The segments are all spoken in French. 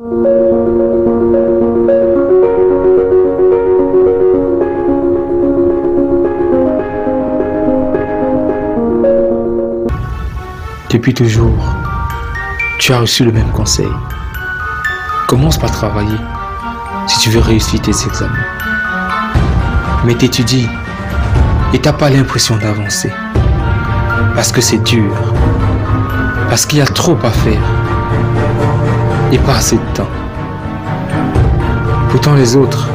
Depuis toujours, tu as reçu le même conseil. Commence par travailler si tu veux réussir tes examens. Mais t'étudies et t'as pas l'impression d'avancer. Parce que c'est dur. Parce qu'il y a trop à faire. Et pas assez de temps. Pourtant les autres,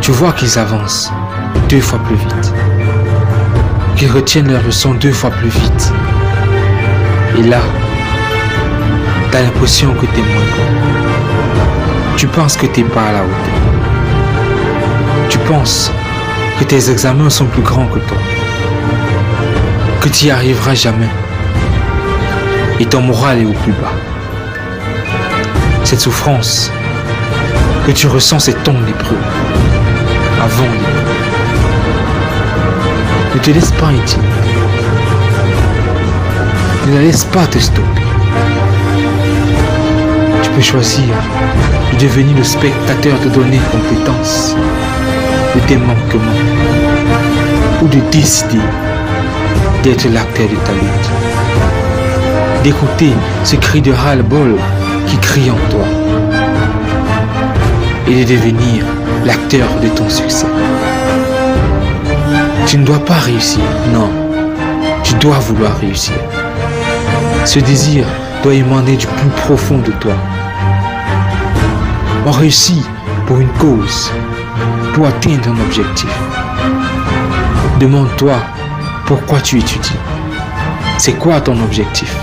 tu vois qu'ils avancent 2 fois plus vite. Qu'ils retiennent leurs leçons 2 fois plus vite. Et là, t'as l'impression que t'es moins bon. Tu penses que t'es pas à la hauteur. Tu penses que tes examens sont plus grands que toi. Que tu n'y arriveras jamais. Et ton moral est au plus bas. Cette souffrance que tu ressens, c'est ton épreuve. Avant l'épreuve. Ne te laisse pas intimider. Ne la laisse pas te stopper. Tu peux choisir de devenir le spectateur de donner compétence de tes manquements ou de décider d'être l'acteur de ta lutte. D'écouter ce cri de ras-le-bol qui crie en toi et de devenir l'acteur de ton succès. Tu ne dois pas réussir, non, tu dois vouloir réussir. Ce désir doit émaner du plus profond de toi. On réussit pour une cause, pour atteindre un objectif. Demande-toi pourquoi tu étudies. C'est quoi ton objectif?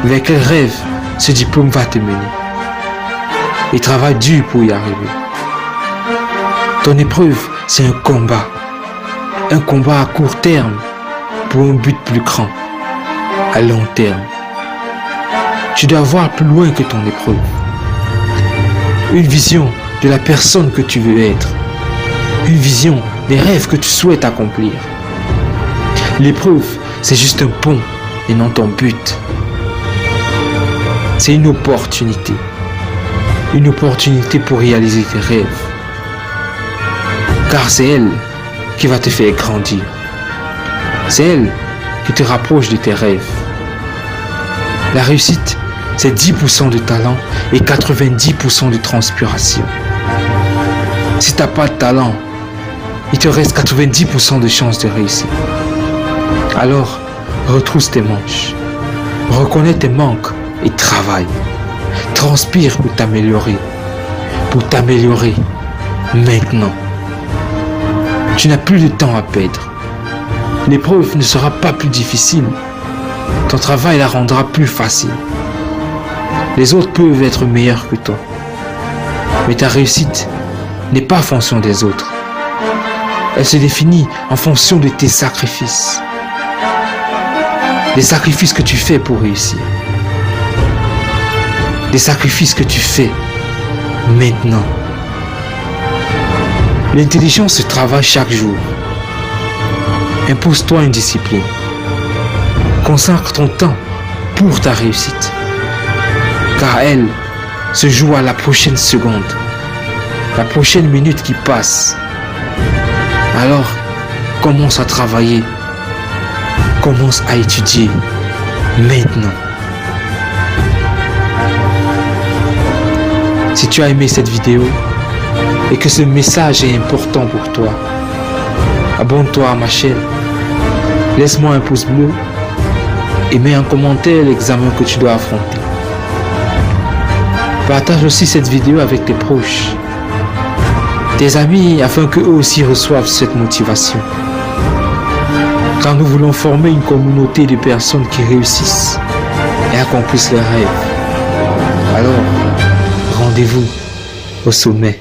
Vers quel rêve ce diplôme va te mener? Et travaille dur pour y arriver. Ton épreuve, c'est un combat. Un combat à court terme pour un but plus grand. À long terme. Tu dois voir plus loin que ton épreuve. Une vision de la personne que tu veux être. Une vision des rêves que tu souhaites accomplir. L'épreuve, c'est juste un pont et non ton but. C'est une opportunité. Une opportunité pour réaliser tes rêves. Car c'est elle qui va te faire grandir. C'est elle qui te rapproche de tes rêves. La réussite, c'est 10% de talent et 90% de transpiration. Si tu n'as pas de talent, il te reste 90% de chances de réussir. Alors, retrousse tes manches. Reconnais tes manques et travaille. Transpire pour t'améliorer. Pour t'améliorer maintenant. Tu n'as plus de temps à perdre. L'épreuve ne sera pas plus difficile. Ton travail la rendra plus facile. Les autres peuvent être meilleurs que toi. Mais ta réussite n'est pas en fonction des autres. Elle se définit en fonction de tes sacrifices. Les sacrifices que tu fais pour réussir. Les sacrifices que tu fais maintenant. L'intelligence se travaille chaque jour. Impose-toi une discipline. Consacre ton temps pour ta réussite. Car elle se joue à la prochaine seconde. La prochaine minute qui passe. Alors, commence à travailler. Commence à étudier. Maintenant. Si tu as aimé cette vidéo et que ce message est important pour toi, abonne-toi à ma chaîne. Laisse-moi un pouce bleu et mets en commentaire l'examen que tu dois affronter. Partage aussi cette vidéo avec tes proches, tes amis, afin qu'eux aussi reçoivent cette motivation. Car nous voulons former une communauté de personnes qui réussissent et accomplissent leurs rêves. Alors, rendez-vous au sommet.